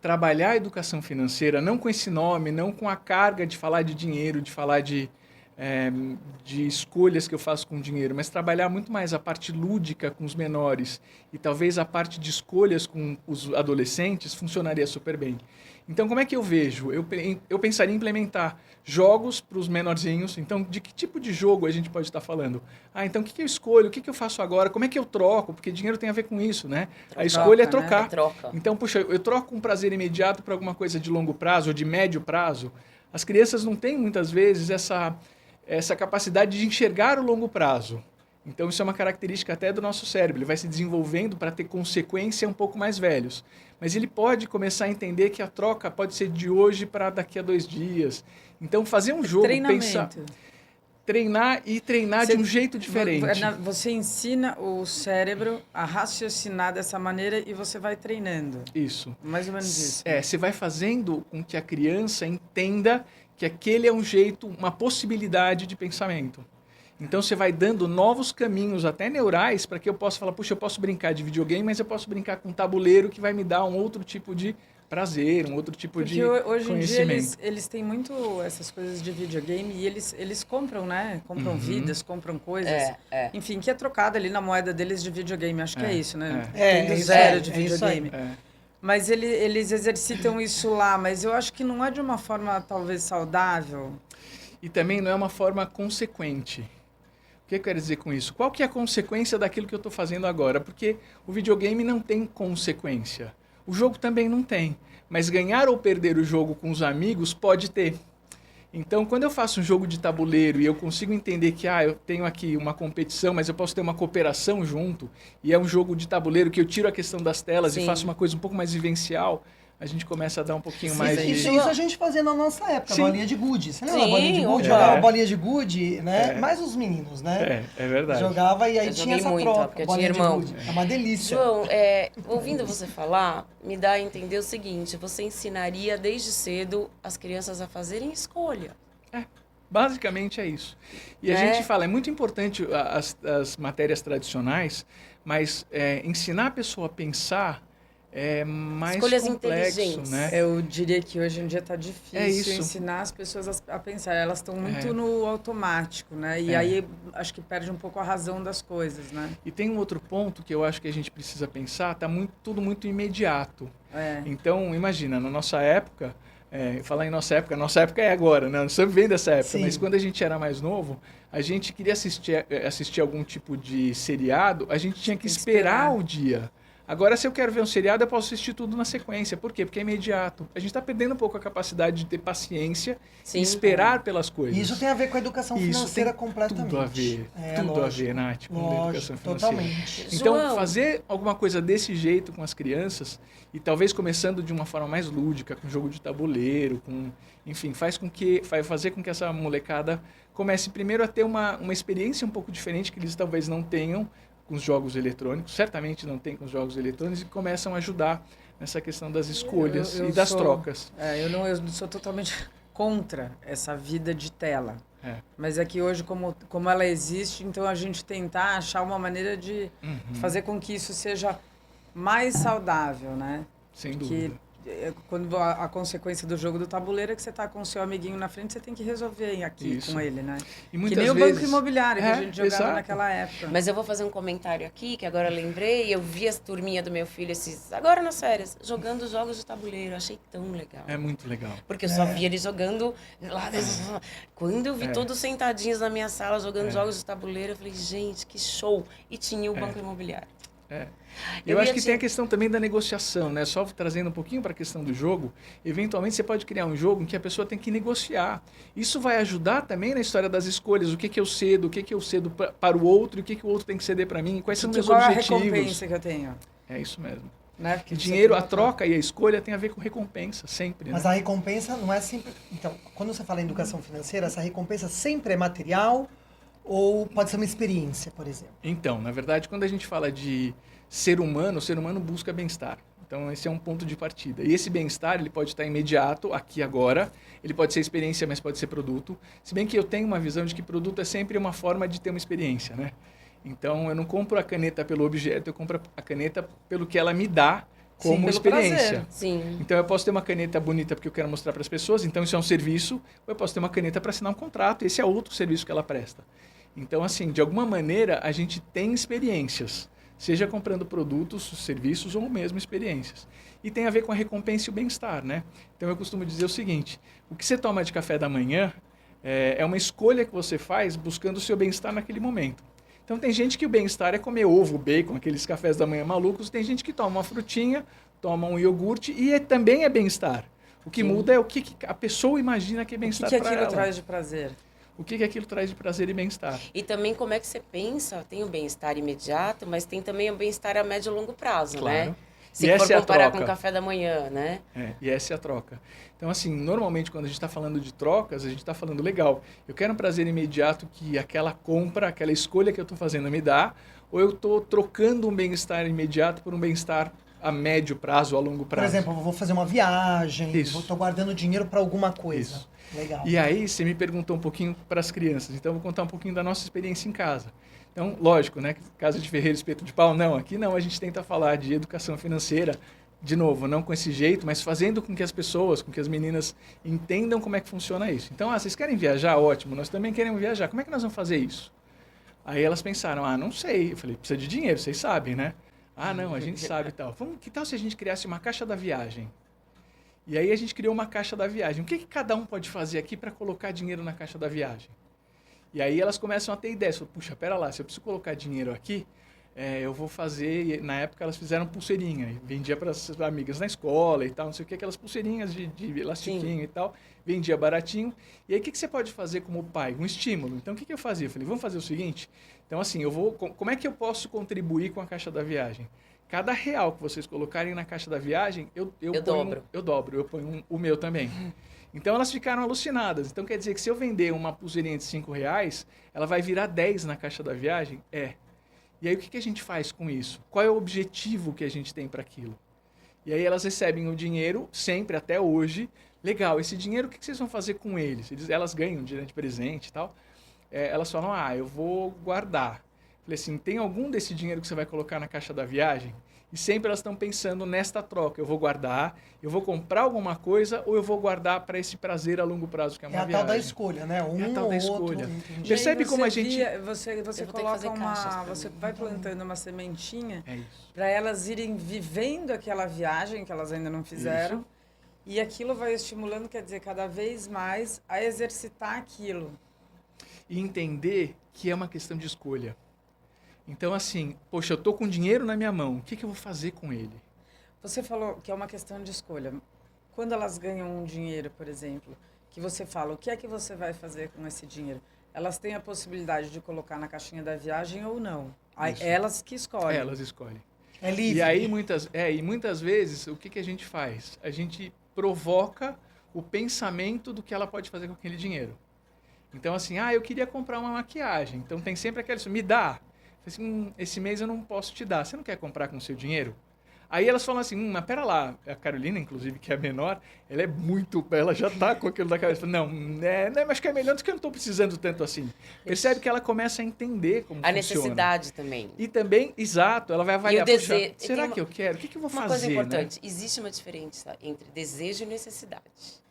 trabalhar a educação financeira, não com esse nome, não com a carga de falar de dinheiro, de falar de escolhas que eu faço com dinheiro, mas trabalhar muito mais a parte lúdica com os menores e talvez a parte de escolhas com os adolescentes funcionaria super bem. Então, como é que eu vejo? Eu pensaria em implementar jogos para os menorzinhos. Então, de que tipo de jogo a gente pode estar falando? Então, o que eu escolho? O que eu faço agora? Como é que eu troco? Porque dinheiro tem a ver com isso, né? A escolha é trocar. Né? É troca. Então, puxa, eu troco um prazer imediato para alguma coisa de longo prazo ou de médio prazo. As crianças não têm, muitas vezes, essa capacidade de enxergar o longo prazo. Então, isso é uma característica até do nosso cérebro. Ele vai se desenvolvendo para ter consequência um pouco mais velhos. Mas ele pode começar a entender que a troca pode ser de hoje para daqui a 2 dias. Então, fazer um jogo, pensar... Treinar e treinar de um jeito diferente. Você ensina o cérebro a raciocinar dessa maneira e você vai treinando. Isso. Mais ou menos isso. Você vai fazendo com que a criança entenda que aquele é um jeito, uma possibilidade de pensamento. Então, você vai dando novos caminhos, até neurais, para que eu possa falar, puxa, eu posso brincar de videogame, mas eu posso brincar com um tabuleiro que vai me dar um outro tipo de prazer, um outro tipo de conhecimento. Porque hoje em dia eles têm muito essas coisas de videogame e eles compram, né? Compram vidas, compram coisas. Enfim, que é trocado ali na moeda deles de videogame. Acho que é isso, né? Tem do zero de videogame. Mas eles exercitam isso lá, mas eu acho que não é de uma forma talvez saudável. E também não é uma forma consequente. O que eu quero dizer com isso? Qual que é a consequência daquilo que eu estou fazendo agora? Porque o videogame não tem consequência. O jogo também não tem. Mas ganhar ou perder o jogo com os amigos pode ter. Então, quando eu faço um jogo de tabuleiro e eu consigo entender que eu tenho aqui uma competição, mas eu posso ter uma cooperação junto, e é um jogo de tabuleiro que eu tiro a questão das telas e faço uma coisa um pouco mais vivencial, a gente começa a dar um pouquinho mais de... Isso a gente fazia na nossa época, bolinha de gude. Você lembra da bolinha de gude? Opa. Jogava bolinha de gude, né? Mais os meninos, né? É verdade. Jogava e aí tinha essa troca, porque bolinha tinha irmão. de gude. É uma delícia. João, ouvindo você falar, me dá a entender o seguinte, você ensinaria desde cedo as crianças a fazerem escolha. Basicamente é isso. E a gente fala, é muito importante as matérias tradicionais, mas ensinar a pessoa a pensar é mais escolhas complexo, inteligentes. né? Eu diria que hoje em dia está difícil ensinar as pessoas a pensar. Elas estão muito no automático, né? E aí acho que perde um pouco a razão das coisas, né? E tem um outro ponto que eu acho que a gente precisa pensar, tudo muito imediato. Então, imagina, na nossa época, falar em nossa época é agora, né? Não sei bem dessa época, mas quando a gente era mais novo, a gente queria assistir algum tipo de seriado, a gente tinha que esperar o dia. Agora, se eu quero ver um seriado, eu posso assistir tudo na sequência. Por quê? Porque é imediato. A gente está perdendo um pouco a capacidade de ter paciência e esperar pelas coisas. Isso tem a ver com a educação financeira completamente. Tudo a ver. Tudo a ver, Nath, com a educação financeira. Totalmente. Então, fazer alguma coisa desse jeito com as crianças, e talvez começando de uma forma mais lúdica, com jogo de tabuleiro, enfim, vai fazer com que essa molecada comece primeiro a ter uma experiência um pouco diferente que eles talvez não tenham com os jogos eletrônicos, certamente não tem com os jogos eletrônicos, e começam a ajudar nessa questão das escolhas e das trocas. Eu sou totalmente contra essa vida de tela. Mas é que hoje, como ela existe, então a gente tentar achar uma maneira de fazer com que isso seja mais saudável, né? Sem dúvida. Quando a consequência do jogo do tabuleiro é que você está com o seu amiguinho na frente, você tem que resolver aqui com ele, né? E muitas que nem vezes... o Banco Imobiliário que a gente jogava naquela época. Mas eu vou fazer um comentário aqui, que agora eu lembrei, eu vi as turminhas do meu filho, agora nas férias, jogando jogos de tabuleiro, achei tão legal. É muito legal. Porque eu só via eles jogando lá. Quando eu vi todos sentadinhos na minha sala jogando jogos de tabuleiro, eu falei, gente, que show! E tinha o Banco Imobiliário. Eu acho que tem a questão também da negociação, né? Só trazendo um pouquinho para a questão do jogo, eventualmente você pode criar um jogo em que a pessoa tem que negociar. Isso vai ajudar também na história das escolhas, o que eu cedo, o que eu cedo para o outro, o que o outro tem que ceder para mim, quais são os meus objetivos. Qual é a recompensa que eu tenho? É isso mesmo. Né? O dinheiro, a troca e a escolha tem a ver com recompensa, sempre. Mas a recompensa não é sempre... Então, quando você fala em educação financeira, essa recompensa sempre é material ou pode ser uma experiência, por exemplo? Então, na verdade, quando a gente fala de ser humano, o ser humano busca bem-estar. Então, esse é um ponto de partida. E esse bem-estar, ele pode estar imediato, aqui agora. Ele pode ser experiência, mas pode ser produto. Se bem que eu tenho uma visão de que produto é sempre uma forma de ter uma experiência, né? Então, eu não compro a caneta pelo objeto, eu compro a caneta pelo que ela me dá como pelo experiência. prazer. Sim. Então eu posso ter uma caneta bonita porque eu quero mostrar para as pessoas, então isso é um serviço, ou eu posso ter uma caneta para assinar um contrato, esse é outro serviço que ela presta. Então, assim, de alguma maneira a gente tem experiências, seja comprando produtos, serviços ou mesmo experiências. E tem a ver com a recompensa e o bem-estar, né? Então eu costumo dizer o seguinte, o que você toma de café da manhã é uma escolha que você faz buscando o seu bem-estar naquele momento. Então tem gente que o bem-estar é comer ovo, bacon, aqueles cafés da manhã malucos. Tem gente que toma uma frutinha, toma um iogurte e também é bem-estar. O que muda é o que a pessoa imagina que é bem-estar para ela. O que aquilo traz de prazer? O que aquilo traz de prazer e bem-estar. E também como é que você pensa, tem o bem-estar imediato, mas tem também o bem-estar a médio e longo prazo, Claro. né? Se E for essa é a comparar troca. com o café da manhã, né? E essa é a troca. Então, assim, normalmente quando a gente está falando de trocas, a gente está falando, legal, eu quero um prazer imediato que aquela compra, aquela escolha que eu estou fazendo me dá, ou eu estou trocando um bem-estar imediato por um bem-estar a médio prazo, a longo prazo. Por exemplo, eu vou fazer uma viagem, Isso. estou guardando dinheiro para alguma coisa. Isso. Legal. E aí, você me perguntou um pouquinho para as crianças, então eu vou contar um pouquinho da nossa experiência em casa. Então, lógico, né? Casa de ferreiro, espeto de pau, não. Aqui não, a gente tenta falar de educação financeira, de novo, não com esse jeito, mas fazendo com que as pessoas, com que as meninas entendam como é que funciona isso. Então, vocês querem viajar? Ótimo, nós também queremos viajar. Como é que nós vamos fazer isso? Aí elas pensaram, não sei. Eu falei, precisa de dinheiro, vocês sabem, né? Não, a gente sabe e tal. Que tal se a gente criasse uma caixa da viagem? E aí a gente criou uma caixa da viagem. O que cada um pode fazer aqui para colocar dinheiro na caixa da viagem? E aí elas começam a ter ideias. Falam, puxa, pera lá, se eu preciso colocar dinheiro aqui, eu vou fazer... E, na época elas fizeram pulseirinha. E vendia para as amigas na escola e tal, não sei o que, aquelas pulseirinhas de elastiquinho. Sim. E tal. Vendia baratinho. E aí o que você pode fazer como pai? Um estímulo. Então o que eu fazia? Eu falei, vamos fazer o seguinte? Então assim, como é que eu posso contribuir com a caixa da viagem? Cada real que vocês colocarem na caixa da viagem, eu dobro. Eu ponho o meu também. Então elas ficaram alucinadas. Então quer dizer que se eu vender uma pulseirinha de R$5, ela vai virar 10 na caixa da viagem? E aí o que a gente faz com isso? Qual é o objetivo que a gente tem para aquilo? E aí elas recebem o dinheiro, sempre, até hoje. Legal, esse dinheiro, o que vocês vão fazer com ele? Elas ganham dinheiro de presente e tal. Elas falam, eu vou guardar. Falei assim, tem algum desse dinheiro que você vai colocar na caixa da viagem? E sempre elas estão pensando nesta troca. Eu vou guardar, eu vou comprar alguma coisa ou eu vou guardar para esse prazer a longo prazo que é uma viagem. É a tal da escolha, né? É a tal da escolha. Entendi. Percebe como a gente... Você coloca você vai plantando uma sementinha para elas irem vivendo aquela viagem que elas ainda não fizeram. Isso. E aquilo vai estimulando, quer dizer, cada vez mais a exercitar aquilo. E entender que é uma questão de escolha. Então, assim, poxa, eu tô com dinheiro na minha mão, o que eu vou fazer com ele? Você falou que é uma questão de escolha. Quando elas ganham um dinheiro, por exemplo, que você fala, o que é que você vai fazer com esse dinheiro? Elas têm a possibilidade de colocar na caixinha da viagem ou não? Elas que escolhem. Elas escolhem. É livre. E aí, muitas vezes, o que a gente faz? A gente provoca o pensamento do que ela pode fazer com aquele dinheiro. Então, assim, eu queria comprar uma maquiagem. Então, tem sempre aquela... Me dá. Assim, esse mês eu não posso te dar. Você não quer comprar com o seu dinheiro? Aí elas falam assim, mas pera lá. A Carolina, inclusive, que é a menor, ela já tá com aquilo da cabeça. Não, mas que é melhor do que eu não estou precisando tanto assim. Percebe que ela começa a entender como funciona. A necessidade também. E também, exato, ela vai avaliar. E o desejo, será que eu quero? O que eu vou fazer? Uma coisa importante, né? Existe uma diferença entre desejo e necessidade.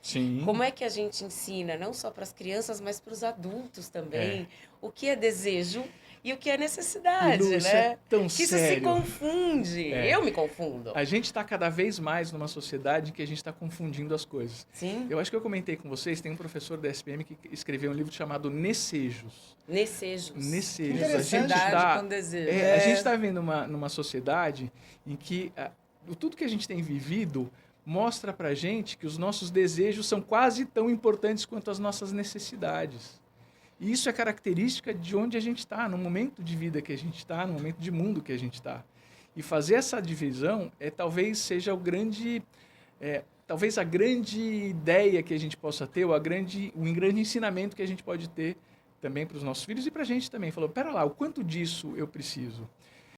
Sim. Como é que a gente ensina, não só para as crianças, mas para os adultos também, o que é desejo e o que é necessidade, Lu, né? isso é tão que isso sério. se confunde. Eu me confundo. A gente está cada vez mais numa sociedade em que a gente está confundindo as coisas. Sim. Eu acho que eu comentei com vocês, tem um professor da SPM que escreveu um livro chamado Necejos. Necejos. Necejos. Com desejo. A gente está vivendo numa sociedade em que tudo que a gente tem vivido mostra pra gente que os nossos desejos são quase tão importantes quanto as nossas necessidades. E isso é característica de onde a gente está, no momento de vida que a gente está, no momento de mundo que a gente está. E fazer essa divisão talvez seja talvez a grande ideia que a gente possa ter, ou um grande ensinamento que a gente pode ter também para os nossos filhos e para a gente também. Falou, pera lá, o quanto disso eu preciso?